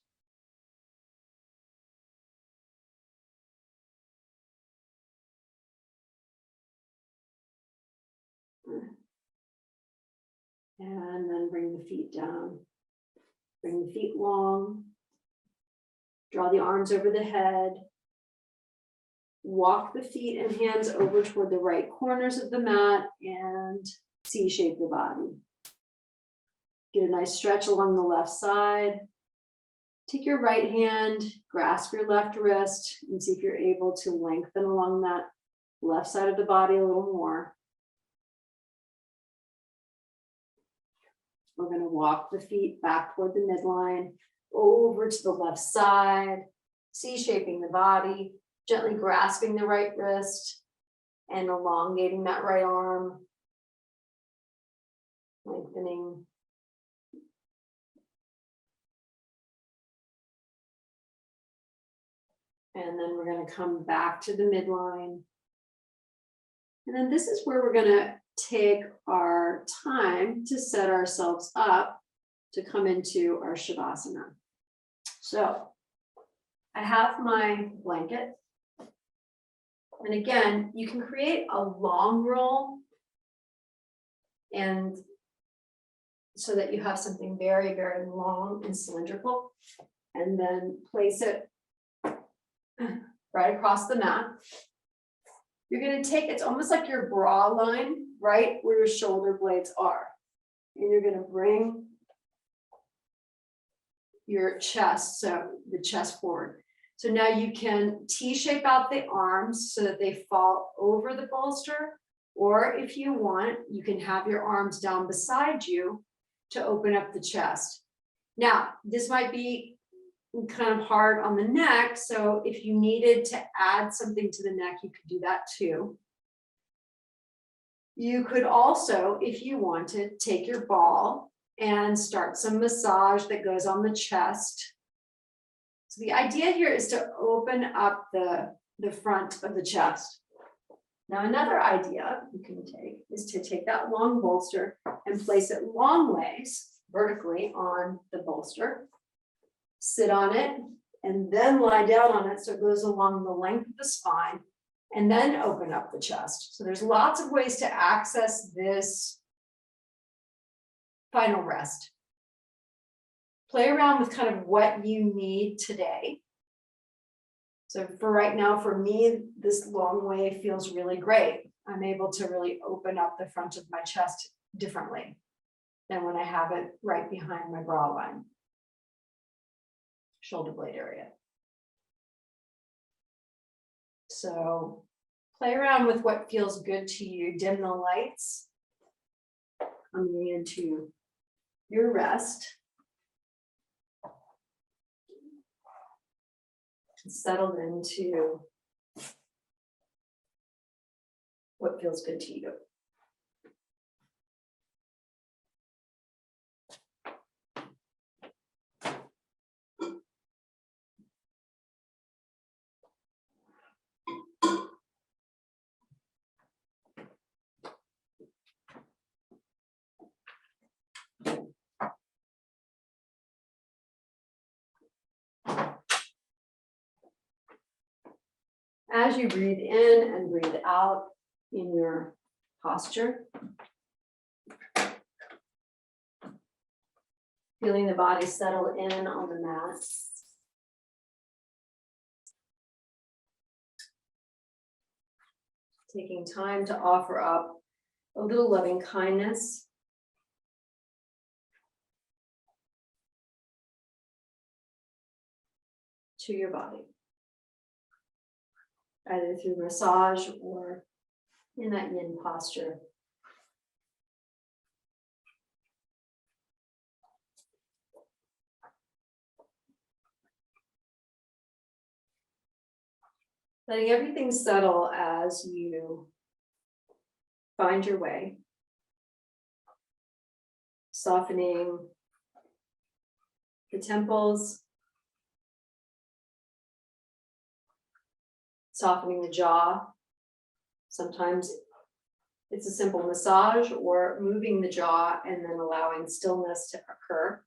And then bring the feet down. Bring the feet long. Draw the arms over the head. Walk the feet and hands over toward the right corners of the mat and C-shape the body. Get a nice stretch along the left side. Take your right hand, grasp your left wrist, and see if you're able to lengthen along that left side of the body a little more. We're going to walk the feet back toward the midline, over to the left side, C-shaping the body, gently grasping the right wrist and elongating that right arm, lengthening. And then we're going to come back to the midline. And then this is where we're going to take our time to set ourselves up to come into our Shavasana. So I have my blanket. And again, you can create a long roll and so that you have something very, very long and cylindrical. and then place it right across the mat. You're going to take, it's almost like your bra line, right where your shoulder blades are. And you're going to bring your chest, so the chest forward. So now you can T-shape out the arms so that they fall over the bolster, or if you want, you can have your arms down beside you to open up the chest. Now, this might be kind of hard on the neck, so if you needed to add something to the neck, you could do that too. You could also, if you wanted, take your ball and start some massage that goes on the chest. So the idea here is to open up the front of the chest. Now, another idea you can take is to take that long bolster and place it long ways vertically on the bolster, sit on it, and then lie down on it so it goes along the length of the spine, and then open up the chest. So there's lots of ways to access this final rest. Play around with kind of what you need today. So for right now, for me, this long way feels really great. I'm able to really open up the front of my chest differently than when I have it right behind my bra line, shoulder blade area. So play around with what feels good to you. Dim the lights. Coming into your rest. Settled into what feels good to you. As you breathe in and breathe out in your posture, feeling the body settle in on the mat. Taking time to offer up a little loving kindness. To your body. Either through massage or in that yin posture. Letting everything settle as you find your way. Softening the temples. Softening the jaw. Sometimes it's a simple massage or moving the jaw and then allowing stillness to occur.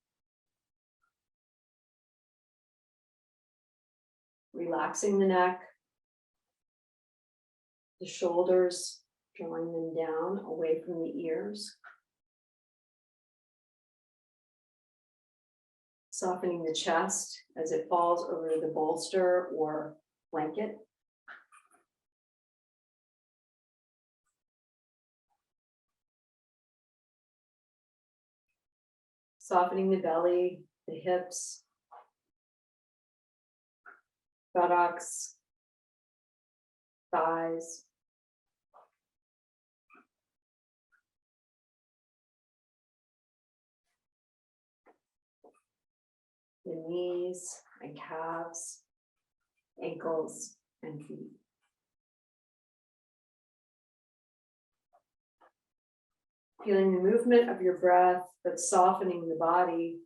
Relaxing the neck, the shoulders, drawing them down away from the ears. Softening the chest as it falls over the bolster or blanket. Softening the belly, the hips, buttocks, thighs. The knees and calves, ankles and feet. Feeling the movement of your breath, but softening the body.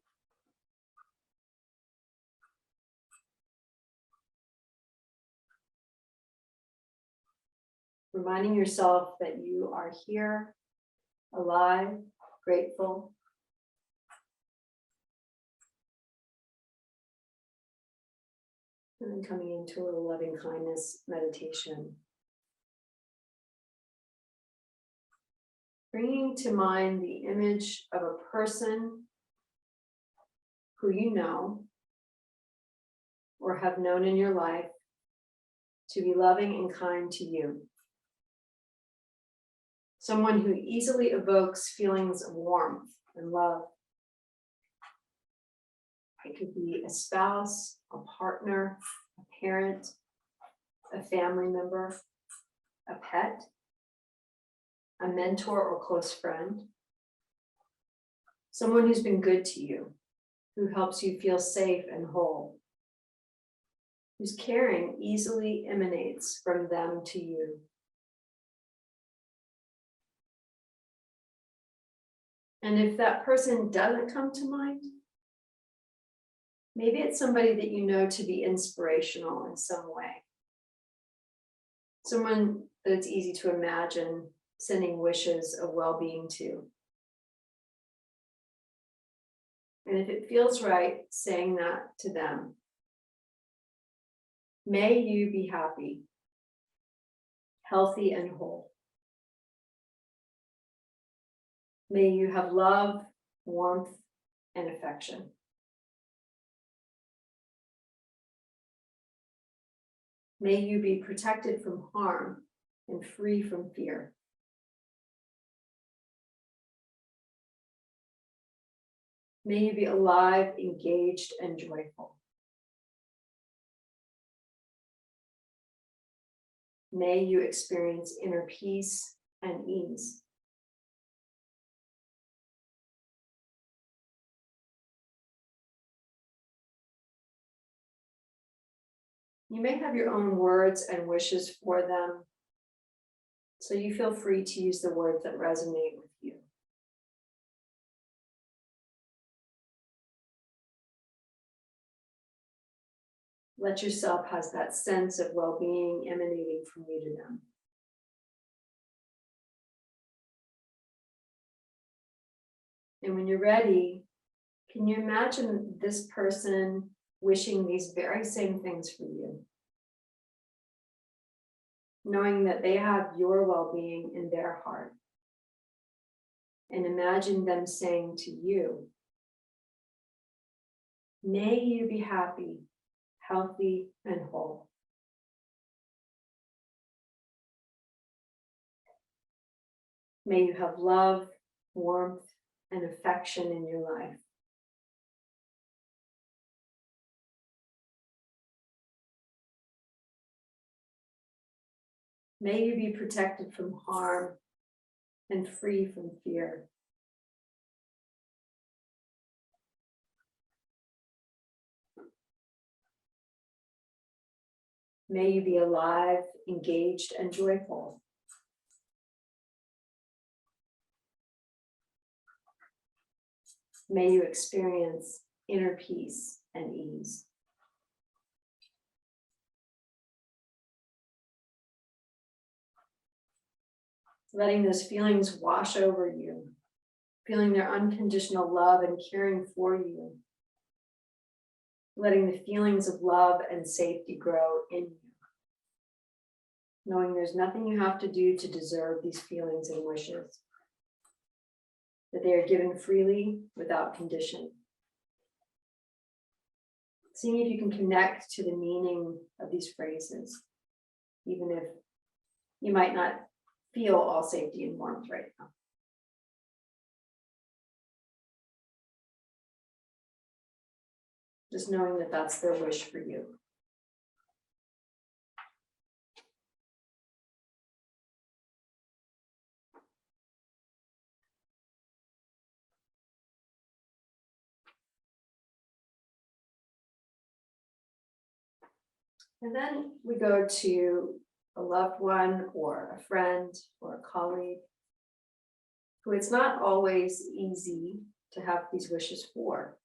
Reminding yourself that you are here, alive, grateful. And then coming into a loving kindness meditation. Bringing to mind the image of a person who you know have known in your life to be loving and kind to you. Someone who easily evokes feelings of warmth and love. It could be a spouse, a partner, a parent, a family member, a pet, a mentor or close friend. Someone who's been good to you, who helps you feel safe and whole, whose caring easily emanates from them to you. And if that person doesn't come to mind, maybe it's somebody that you know to be inspirational in some way. Someone that it's easy to imagine sending wishes of well-being to. And if it feels right, saying that to them. May you be happy, healthy, and whole. May you have love, warmth, and affection. May you be protected from harm and free from fear. May you be alive, engaged, and joyful. May you experience inner peace and ease. You may have your own words and wishes for them, so you feel free to use the words that resonate with you. Let yourself have that sense of well-being emanating from you to them. And when you're ready, can you imagine this person wishing these very same things for you? Knowing that they have your well-being in their heart. And imagine them saying to you, may you be happy, healthy, and whole. May you have love, warmth, and affection in your life. May you be protected from harm and free from fear. May you be alive, engaged, and joyful. May you experience inner peace and ease. Letting those feelings wash over you, feeling their unconditional love and caring for you. Letting the feelings of love and safety grow in you. Knowing there's nothing you have to do to deserve these feelings and wishes. That they are given freely without condition. Seeing if you can connect to the meaning of these phrases, even if you might not feel all safety and warmth right now. Just knowing that that's their wish for you. And then we go to a loved one or a friend or a colleague who it's not always easy to have these wishes for.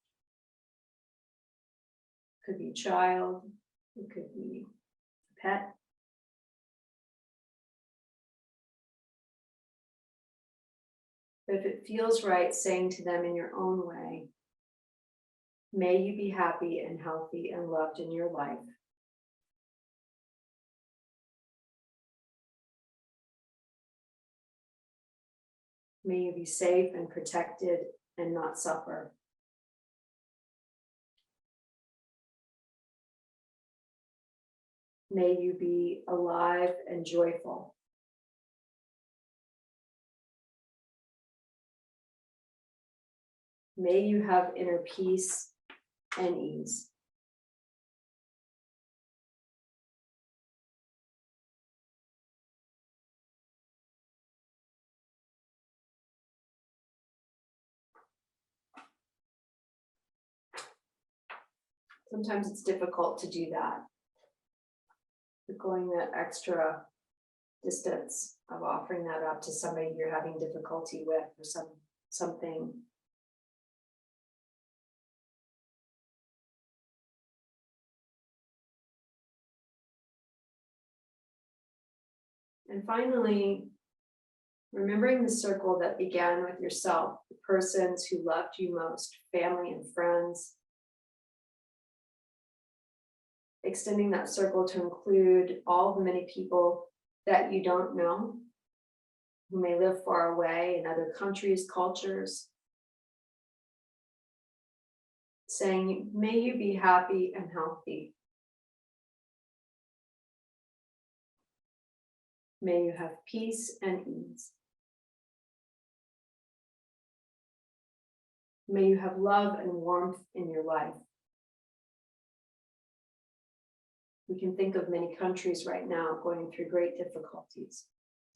It could be a child, it could be a pet. But if it feels right, saying to them in your own way, may you be happy and healthy and loved in your life. May you be safe and protected and not suffer. May you be alive and joyful. May you have inner peace and ease. Sometimes it's difficult to do that. But going that extra distance of offering that up to somebody you're having difficulty with or something. And finally, remembering the circle that began with yourself, the persons who loved you most, family and friends. Extending that circle to include all the many people that you don't know, who may live far away in other countries, cultures. Saying, may you be happy and healthy. May you have peace and ease. May you have love and warmth in your life. We can think of many countries right now going through great difficulties.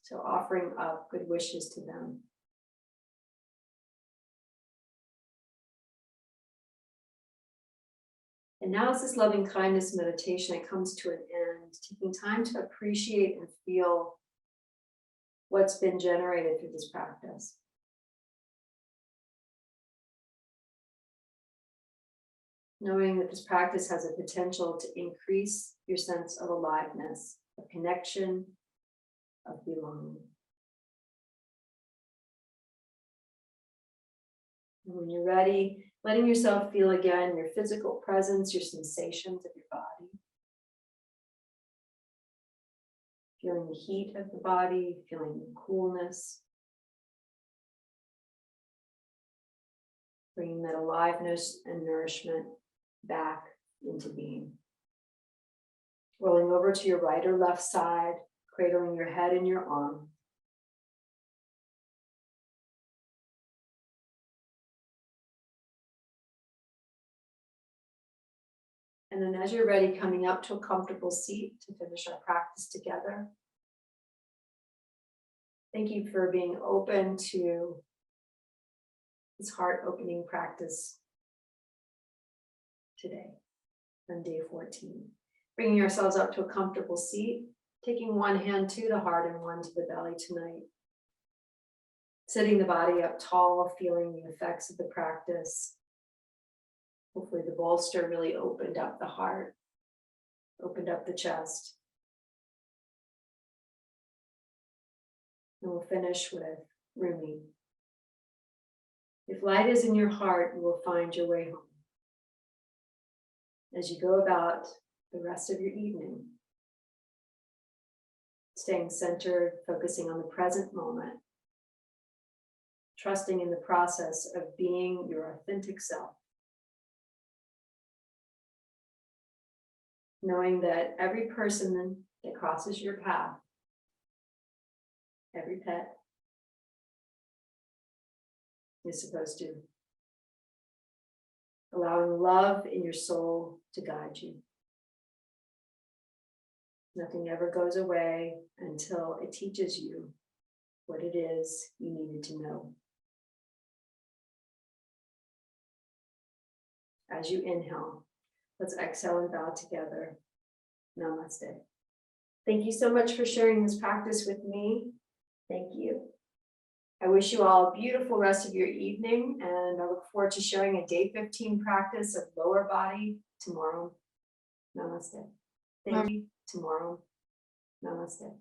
So offering up good wishes to them. And now as this loving kindness meditation, it comes to an end, taking time to appreciate and feel what's been generated through this practice. Knowing that this practice has a potential to increase your sense of aliveness, of connection, of belonging. And when you're ready, letting yourself feel again your physical presence, your sensations of your body. Feeling the heat of the body, feeling the coolness. Bringing that aliveness and nourishment back into being. Rolling over to your right or left side, cradling your head in your arm. And then as you're ready, coming up to a comfortable seat to finish our practice together. Thank you for being open to this heart-opening practice today on day 14. Bringing ourselves up to a comfortable seat, taking one hand to the heart and one to the belly tonight. Sitting the body up tall, feeling the effects of the practice. Hopefully the bolster really opened up the heart, opened up the chest. And we'll finish with Rumi. If light is in your heart, you will find your way home. As you go about the rest of your evening, staying centered, focusing on the present moment, trusting in the process of being your authentic self. Knowing that every person that crosses your path, every pet, is supposed to. Allowing love in your soul to guide you. Nothing ever goes away until it teaches you what it is you needed to know. As you inhale, let's exhale and bow together. Namaste. Thank you so much for sharing this practice with me. Thank you. I wish you all a beautiful rest of your evening, and I look forward to sharing a day 15 practice of lower body tomorrow. Namaste. Thank you. Tomorrow. Namaste.